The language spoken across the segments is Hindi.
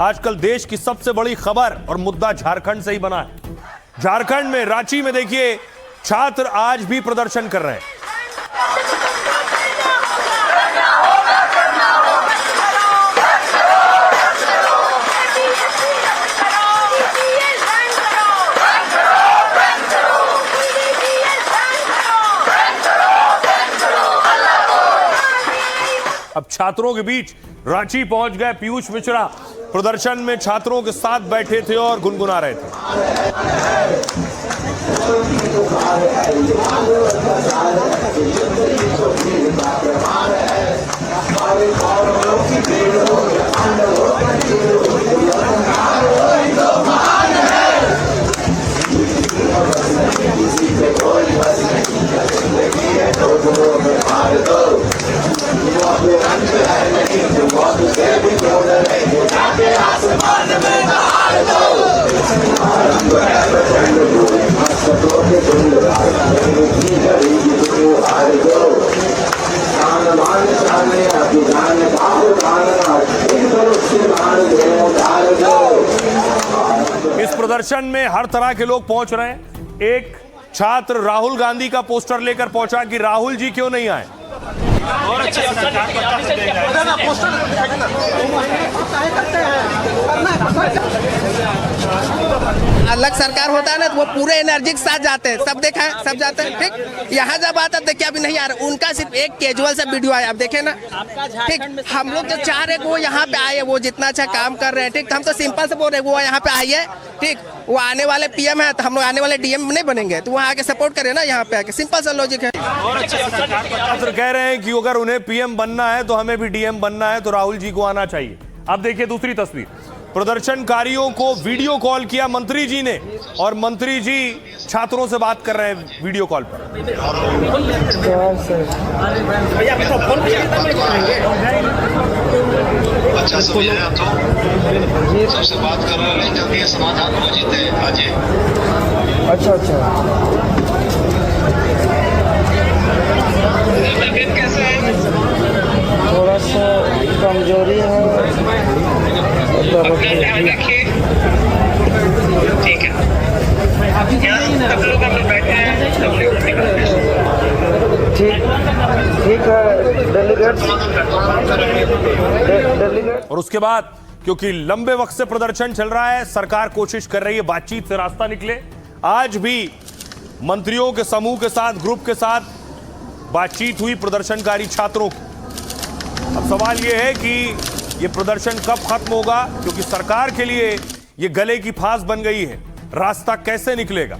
आजकल देश की सबसे बड़ी खबर और मुद्दा झारखंड से ही बना है। झारखंड में रांची में देखिए, छात्र आज भी प्रदर्शन कर रहे हैं। अब छात्रों के बीच रांची पहुंच गए पीयूष मिश्रा। प्रदर्शन में छात्रों के साथ बैठे थे और गुनगुना रहे थे। इस प्रदर्शन में हर तरह के लोग पहुंच रहे हैं। एक छात्र राहुल गांधी का पोस्टर लेकर पहुंचा कि राहुल जी क्यों नहीं आए। अलग सरकार होता है ना तो वो पूरे एनर्जी के साथ जाते हैं, सब देखा है, सब जाते हैं। ठीक, यहाँ जब आता है देखिए अभी नहीं आ रहा, उनका सिर्फ एक कैजुअल सा वीडियो आया, आप देखे ना। ठीक, हम लोग जो चाह रहे वो यहाँ पे आए, वो जितना अच्छा काम कर रहे हैं। ठीक, हम तो सिंपल से बोल रहे वो यहाँ पे आइए। ठीक, वो आने वाले पीएम है तो हम लोग आने वाले डीएम नहीं बनेंगे, तो वहाँ आके सपोर्ट करें ना, यहाँ पे आके। सिंपल सा लॉजिक है। छात्र कह रहे हैं कि अगर उन्हें पीएम बनना है तो हमें भी डीएम बनना है, तो राहुल जी को आना चाहिए। अब देखिए दूसरी तस्वीर, प्रदर्शनकारियों को वीडियो कॉल किया मंत्री जी ने, और मंत्री जी छात्रों से बात कर रहे हैं वीडियो कॉल पर। अच्छा समय है तो सबसे बात कर रहे हैं, जल्दी ये समाधान हो जीते आज। अच्छा तबीयत कैसा है? थोड़ा सा कमजोरी है। देखिए ठीक है, सब लोग हम लोग बैठे हैं, सब लोग ठीक है। डेलीगेट और उसके बाद क्योंकि लंबे वक्त से प्रदर्शन चल रहा है, सरकार कोशिश कर रही है बातचीत से रास्ता निकले। आज भी मंत्रियों के समूह के साथ, ग्रुप के साथ बातचीत हुई प्रदर्शनकारी छात्रों की। अब सवाल यह है कि यह प्रदर्शन कब खत्म होगा, क्योंकि सरकार के लिए यह गले की फांस बन गई है। रास्ता कैसे निकलेगा?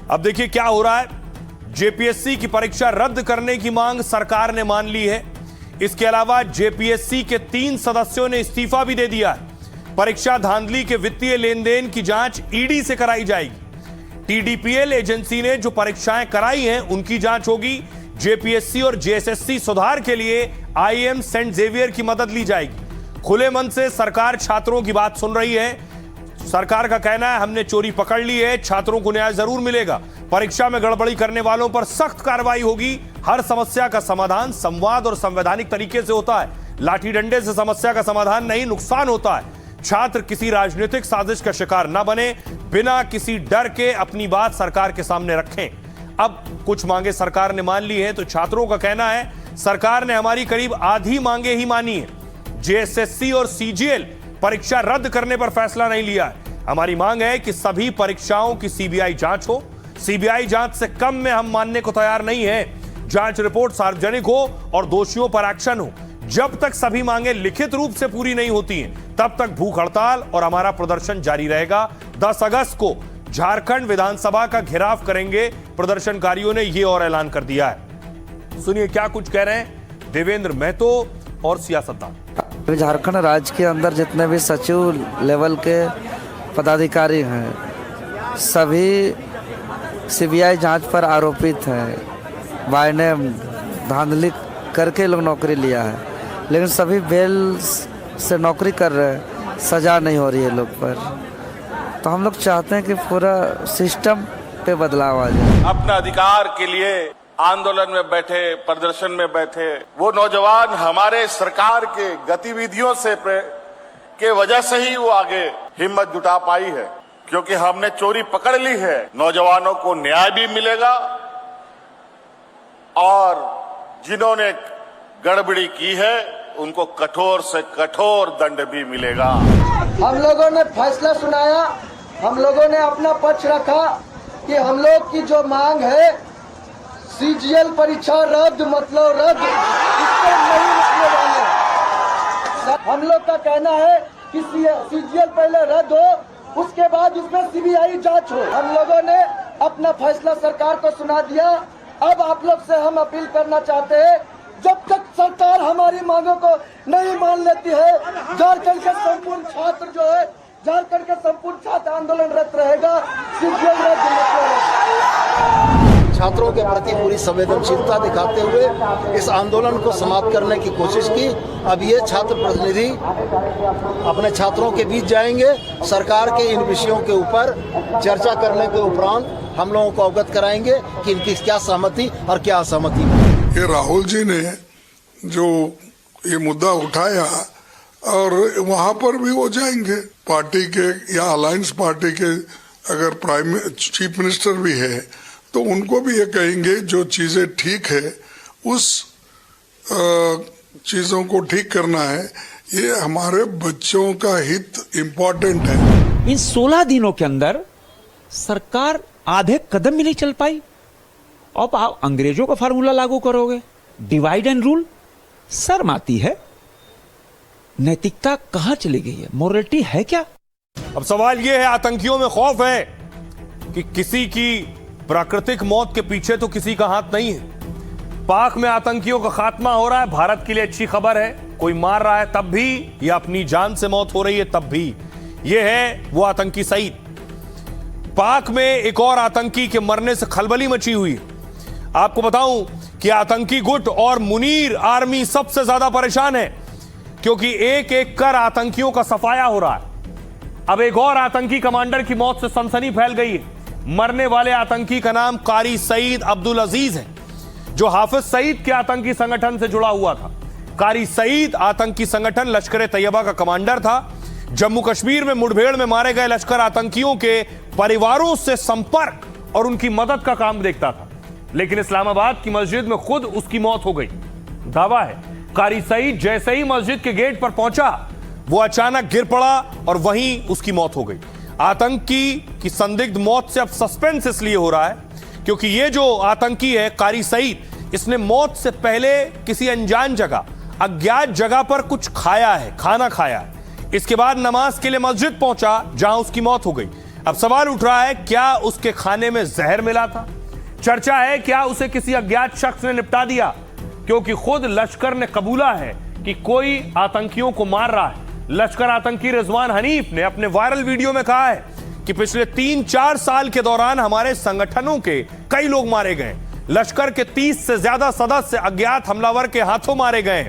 अब देखिए क्या हो रहा है। जेपीएससी की परीक्षा रद्द करने की मांग सरकार ने मान ली है। इसके अलावा जेपीएससी के 3 सदस्यों ने इस्तीफा भी दे दिया है। परीक्षा धांधली के वित्तीय लेन देन की जांच ईडी से कराई जाएगी। टीडीपीएल एजेंसी ने जो परीक्षाएं कराई हैं उनकी जांच होगी। जेपीएससी और जेएसएससी सुधार के लिए आईएम सेंट जेवियर की मदद ली जाएगी। खुले मन से सरकार छात्रों की बात सुन रही है। सरकार का कहना है हमने चोरी पकड़ ली है, छात्रों को न्याय जरूर मिलेगा, परीक्षा में गड़बड़ी करने वालों पर सख्त कार्रवाई होगी। हर समस्या का समाधान संवाद और संवैधानिक तरीके से होता है, लाठी डंडे से समस्या का समाधान नहीं, नुकसान होता है। छात्र किसी राजनीतिक साजिश का शिकार न बने, बिना किसी डर के अपनी बात सरकार के सामने रखें। अब कुछ मांगे सरकार ने मान ली है, तो छात्रों का कहना है सरकार ने हमारी करीब आधी मांगे ही मानी है। जेएसएससी और सीजीएल परीक्षा रद्द करने पर फैसला नहीं लिया है। हमारी मांग है कि सभी परीक्षाओं की सीबीआई जांच हो। सीबीआई जांच से कम में हम मानने को तैयार नहीं है। जांच रिपोर्ट सार्वजनिक हो और दोषियों पर एक्शन हो। जब तक सभी मांगे लिखित रूप से पूरी नहीं होती हैं, तब तक भूख हड़ताल और हमारा प्रदर्शन जारी रहेगा। 10 अगस्त को झारखंड विधानसभा का घेराव करेंगे, प्रदर्शनकारियों ने यह और ऐलान कर दिया है। सुनिए क्या कुछ कह रहे हैं देवेंद्र महतो और सियासतदान। झारखंड राज्य के अंदर जितने भी सचिव लेवल के पदाधिकारी हैं, सभी सीबीआई जांच पर आरोपित हैं। वायने धांधली करके लोग नौकरी लिया है, लेकिन सभी बेल से नौकरी कर रहे हैं, सजा नहीं हो रही है लोग पर। तो हम लोग चाहते हैं कि पूरा सिस्टम पे बदलाव आ जाए। अपने अधिकार के लिए आंदोलन में बैठे, प्रदर्शन में बैठे वो नौजवान हमारे सरकार के गतिविधियों से के वजह से ही वो आगे हिम्मत जुटा पाई है, क्योंकि हमने चोरी पकड़ ली है। नौजवानों को न्याय भी मिलेगा और जिन्होंने गड़बड़ी की है उनको कठोर से कठोर दंड भी मिलेगा। हम लोगों ने फैसला सुनाया, हम लोगों ने अपना पक्ष रखा कि हम लोग की जो मांग है सीजीएल परीक्षा रद्द मतलब रद्द, इसको नहीं रुकने वाले। हम लोग का कहना है कि सीजीएल पहले रद्द हो, उसके बाद उसमें सीबीआई जांच हो। हम लोगों ने अपना फैसला सरकार को सुना दिया। अब आप लोग से हम अपील करना चाहते हैं, जब तक सरकार हमारी मांगों को नहीं मान लेती है, झारखंड के संपूर्ण छात्र जो है, झारखंड के संपूर्ण छात्र आंदोलनरत रहेगा। सीजीएल रद्द मतलब छात्रों के प्रति पूरी संवेदनशीलता दिखाते हुए इस आंदोलन को समाप्त करने की कोशिश की। अब ये छात्र प्रतिनिधि अपने छात्रों के बीच जाएंगे, सरकार के इन विषयों के ऊपर चर्चा करने के उपरांत हम लोगों को अवगत कराएंगे कि इनकी क्या सहमति और क्या असहमति है। ये राहुल जी ने जो ये मुद्दा उठाया और वहां पर भी वो जाएंगे, पार्टी के या अलायंस पार्टी के अगर चीफ मिनिस्टर भी है तो उनको भी ये कहेंगे जो चीजें ठीक है उस चीजों को ठीक करना है। ये हमारे बच्चों का हित इम्पोर्टेंट है। इन 16 दिनों के अंदर सरकार आधे कदम भी नहीं चल पाई। अब आप अंग्रेजों का फार्मूला लागू करोगे, डिवाइड एंड रूल। शर्म आती है। नैतिकता कहां चली गई है? मोरलिटी है क्या? अब सवाल यह है, आतंकियों में खौफ है कि किसी की प्राकृतिक मौत के पीछे तो किसी का हाथ नहीं है। पाक में आतंकियों का खात्मा हो रहा है, भारत के लिए अच्छी खबर है। कोई मार रहा है तब भी, या अपनी जान से मौत हो रही है तब भी। यह है वो आतंकी सईद। पाक में एक और आतंकी के मरने से खलबली मची हुई। आपको बताऊं कि आतंकी गुट और मुनीर आर्मी सबसे ज्यादा परेशान है, क्योंकि एक एक कर आतंकियों का सफाया हो रहा है। अब एक और आतंकी कमांडर की मौत से सनसनी फैल गई है। मरने वाले आतंकी का नाम कारी सईद अब्दुल अजीज है, जो हाफिज सईद के आतंकी संगठन से जुड़ा हुआ था। कारी सईद आतंकी संगठन लश्कर तैयबा का कमांडर था। जम्मू कश्मीर में मुठभेड़ में मारे गए लश्कर आतंकियों के परिवारों से संपर्क और उनकी मदद का काम देखता था, लेकिन इस्लामाबाद की मस्जिद में खुद उसकी मौत हो गई। दावा है कारी सईद जैसे ही मस्जिद के गेट पर पहुंचा, वो अचानक गिर पड़ा और वहीं उसकी मौत हो गई। आतंकी की संदिग्ध मौत से अब सस्पेंस इसलिए हो रहा है क्योंकि ये जो आतंकी है कारी सईद, इसने मौत से पहले किसी अनजान जगह, अज्ञात जगह पर कुछ खाया है, खाना खाया है। इसके बाद नमाज के लिए मस्जिद पहुंचा जहां उसकी मौत हो गई। अब सवाल उठ रहा है, क्या उसके खाने में जहर मिला था? चर्चा है क्या उसे किसी अज्ञात शख्स ने निपटा दिया, क्योंकि खुद लश्कर ने कबूला है कि कोई आतंकियों को मार रहा है। लश्कर आतंकी रिजवान हनीफ ने अपने वायरल वीडियो में कहा है कि पिछले 3-4 साल के दौरान हमारे संगठनों के कई लोग मारे गए। लश्कर के 30 से ज्यादा सदस्य अज्ञात हमलावर के हाथों मारे गए।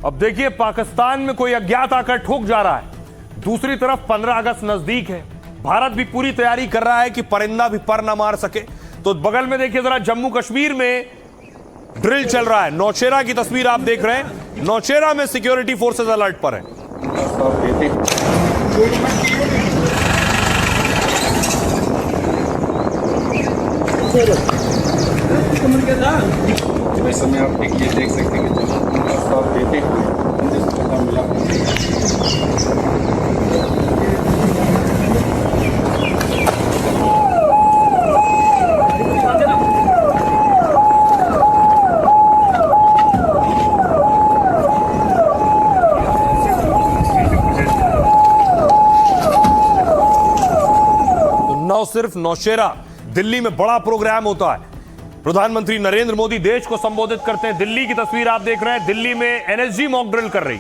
अब देखिए, पाकिस्तान में कोई अज्ञात आकर ठोक जा रहा है। दूसरी तरफ 15 अगस्त नजदीक है। भारत भी पूरी तैयारी कर रहा है कि परिंदा भी पर ना मार सके। तो बगल में देखिए जरा, जम्मू कश्मीर में ड्रिल चल रहा है। नौशेरा की तस्वीर आप देख रहे हैं। नौशेरा में सिक्योरिटी फोर्सेस अलर्ट पर है। इस समय आप ये देख सकते हैं कि देते हुए जिसको पता मिला। न सिर्फ नौशेरा, दिल्ली में बड़ा प्रोग्राम होता है। प्रधानमंत्री नरेंद्र मोदी देश को संबोधित करते हैं। दिल्ली की तस्वीर आप देख रहे हैं। दिल्ली में एनएसजी मॉक ड्रिल कर रही।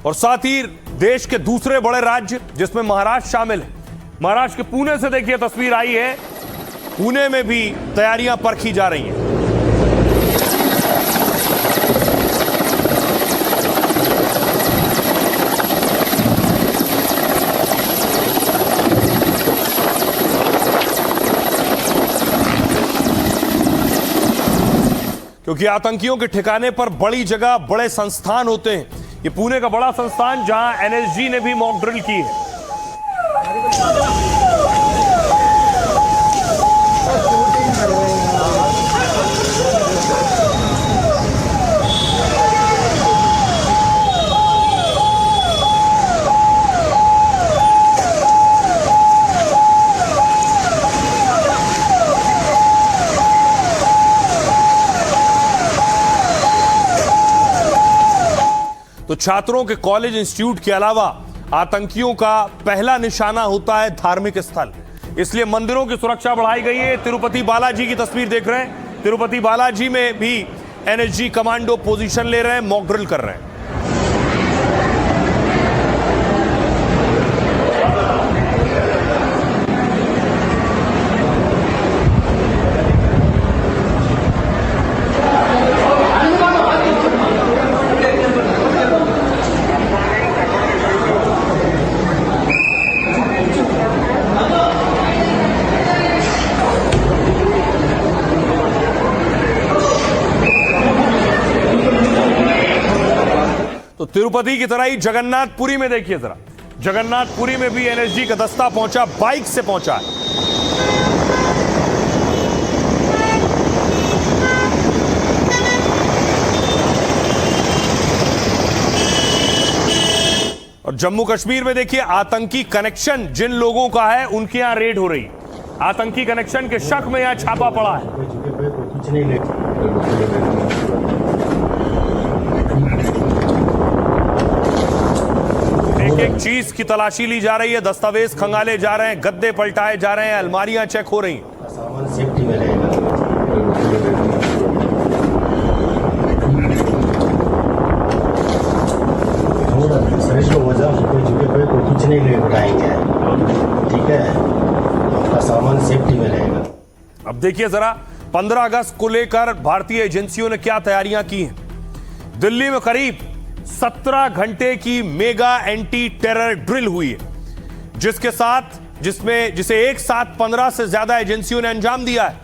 और साथ ही देश के दूसरे बड़े राज्य जिसमें महाराष्ट्र शामिल है, महाराष्ट्र के पुणे से देखिए तस्वीर आई है। पुणे में भी तैयारियां परखी जा रही हैं। क्योंकि आतंकियों के ठिकाने पर बड़ी जगह बड़े संस्थान होते हैं। ये पुणे का बड़ा संस्थान जहां एनएसजी ने भी मॉक ड्रिल की है। तो छात्रों के कॉलेज इंस्टीट्यूट के अलावा आतंकियों का पहला निशाना होता है धार्मिक स्थल, इसलिए मंदिरों की सुरक्षा बढ़ाई गई है। तिरुपति बालाजी की तस्वीर देख रहे हैं। तिरुपति बालाजी में भी एनएसजी कमांडो पोजीशन ले रहे हैं, मॉक ड्रिल कर रहे हैं। तो तिरुपति की तरह ही जगन्नाथपुरी में देखिए जरा, जगन्नाथपुरी में भी एनएसजी का दस्ता पहुंचा, बाइक से पहुंचा है। और जम्मू कश्मीर में देखिए आतंकी कनेक्शन जिन लोगों का है उनके यहां रेड हो रही। आतंकी कनेक्शन के शक में यहां छापा पड़ा है। एक चीज की तलाशी ली जा रही है, दस्तावेज खंगाले जा रहे हैं, गद्दे पलटाए जा रहे हैं, अलमारियां चेक हो रही हैं। सामान सेफ्टी में रहेगा। कुछ नहीं ले उठाएंगे, ठीक है, आपका सामान सेफ्टी में रहेगा। अब देखिए जरा 15 अगस्त को लेकर भारतीय एजेंसियों ने क्या तैयारियां की हैं। दिल्ली में करीब 17 घंटे की मेगा एंटी टेरर ड्रिल हुई है, जिसे एक साथ 15 से ज्यादा एजेंसियों ने अंजाम दिया है।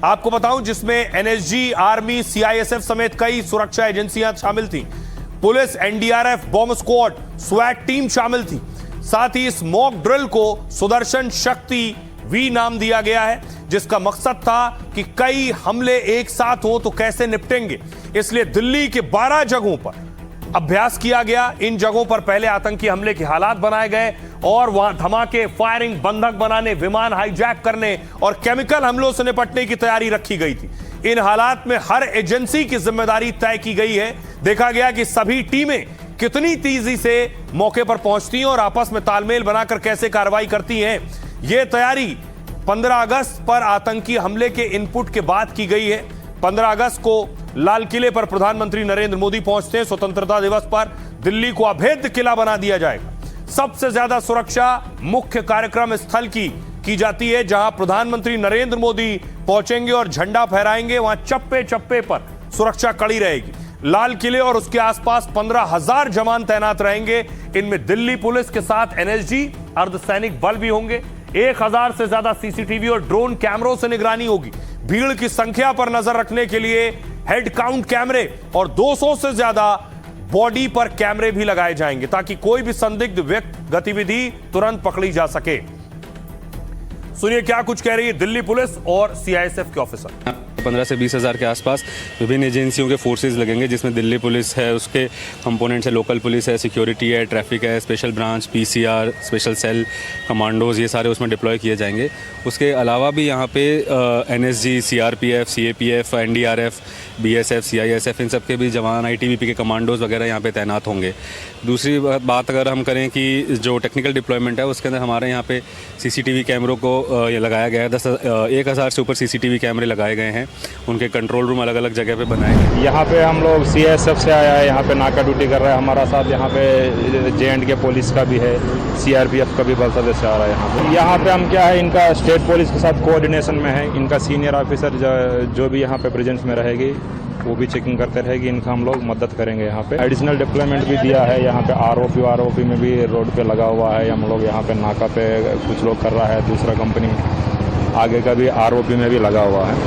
आपको बताऊं, जिसमें एनएसजी, आर्मी, सीआईएसएफ समेत कई सुरक्षा एजेंसियां शामिल थी। पुलिस, एनडीआरएफ, बॉम्ब स्क्वाड, स्वैट टीम शामिल थी। साथ ही इस मॉक ड्रिल को सुदर्शन शक्ति वी नाम दिया गया है, जिसका मकसद था कि कई हमले एक साथ हो तो कैसे निपटेंगे। इसलिए दिल्ली के 12 जगहों पर अभ्यास किया गया। इन जगहों पर पहले आतंकी हमले के हालात बनाए गए और वहां धमाके, फायरिंग, बंधक बनाने, विमान हाईजैक करने और केमिकल हमलों से निपटने की तैयारी रखी गई थी। इन हालात में हर एजेंसी की जिम्मेदारी तय की गई है। देखा गया कि सभी टीमें कितनी तेजी से मौके पर पहुंचती हैं और आपस में तालमेल बनाकर कैसे कार्रवाई करती हैं। यह तैयारी 15 अगस्त पर आतंकी हमले के इनपुट के बाद की गई है। 15 अगस्त को लाल किले पर प्रधानमंत्री नरेंद्र मोदी पहुंचते हैं। स्वतंत्रता दिवस पर दिल्ली को अभेद्य किला बना दिया जाएगा। सबसे ज्यादा सुरक्षा मुख्य कार्यक्रम स्थल की जाती है, जहां प्रधानमंत्री नरेंद्र मोदी पहुंचेंगे और झंडा फहराएंगे। वहां चप्पे चप्पे पर सुरक्षा कड़ी रहेगी। लाल किले और उसके आसपास 15,000 जवान तैनात रहेंगे। इनमें दिल्ली पुलिस के साथ एनएसजी, अर्धसैनिक बल भी होंगे। 1000 से ज्यादा सीसीटीवी और ड्रोन कैमरों से निगरानी होगी। भीड़ की संख्या पर नजर रखने के लिए हेड काउंट कैमरे और 200 से ज्यादा बॉडी पर कैमरे भी लगाए जाएंगे, ताकि कोई भी संदिग्ध व्यक्ति गतिविधि तुरंत पकड़ी जा सके। सुनिए क्या कुछ कह रही है दिल्ली पुलिस और सीआईएसएफ के ऑफिसर। 15 से 20 हज़ार के आसपास विभिन्न एजेंसियों के फोर्सेस लगेंगे, जिसमें दिल्ली पुलिस है, उसके कंपोनेंट्स है, लोकल पुलिस है, सिक्योरिटी है, ट्रैफिक है, special branch, PCR, special cell, commandos, ये सारे उसमें डिप्लॉय किए जाएंगे। उसके अलावा भी यहाँ पे NSG, CRPF, CAPF, NDRF, BSF, CISF, इन सब के भी जवान, आईटीबीपी के कमांडोज वगैरह यहाँ पे तैनात होंगे। दूसरी बात अगर हम करें कि जो टेक्निकल डिप्लॉयमेंट है, उसके अंदर हमारे यहाँ पे सीसीटीवी कैमरों को ये लगाया गया है। 1000 से ऊपर सीसीटीवी कैमरे लगाए गए हैं। उनके कंट्रोल रूम अलग अलग जगह पे बनाए गए। यहाँ पे हम लोग सीएसएफ से आया है, यहाँ पे नाका ड्यूटी कर रहा है हमारा साथ। यहाँ पे जे&के पुलिस का भी है, सीआरपीएफ का भी बल सदस्य आ रहा है यहाँ पे हम क्या है, इनका स्टेट पुलिस के साथ कोऑर्डिनेशन में है। इनका सीनियर ऑफिसर जो भी यहाँ पे प्रेजेंस में रहेगी, वो भी चेकिंग करते रहेगी। इनका हम लोग मदद करेंगे। यहाँ पे एडिशनल डिप्लॉयमेंट भी दिया है। यहाँ पे आरओपी में भी रोड पे लगा हुआ है। हम लोग यहाँ पे नाका पे कुछ लोग कर रहा है, दूसरा कंपनी आगे का भी आरओपी में भी लगा हुआ है।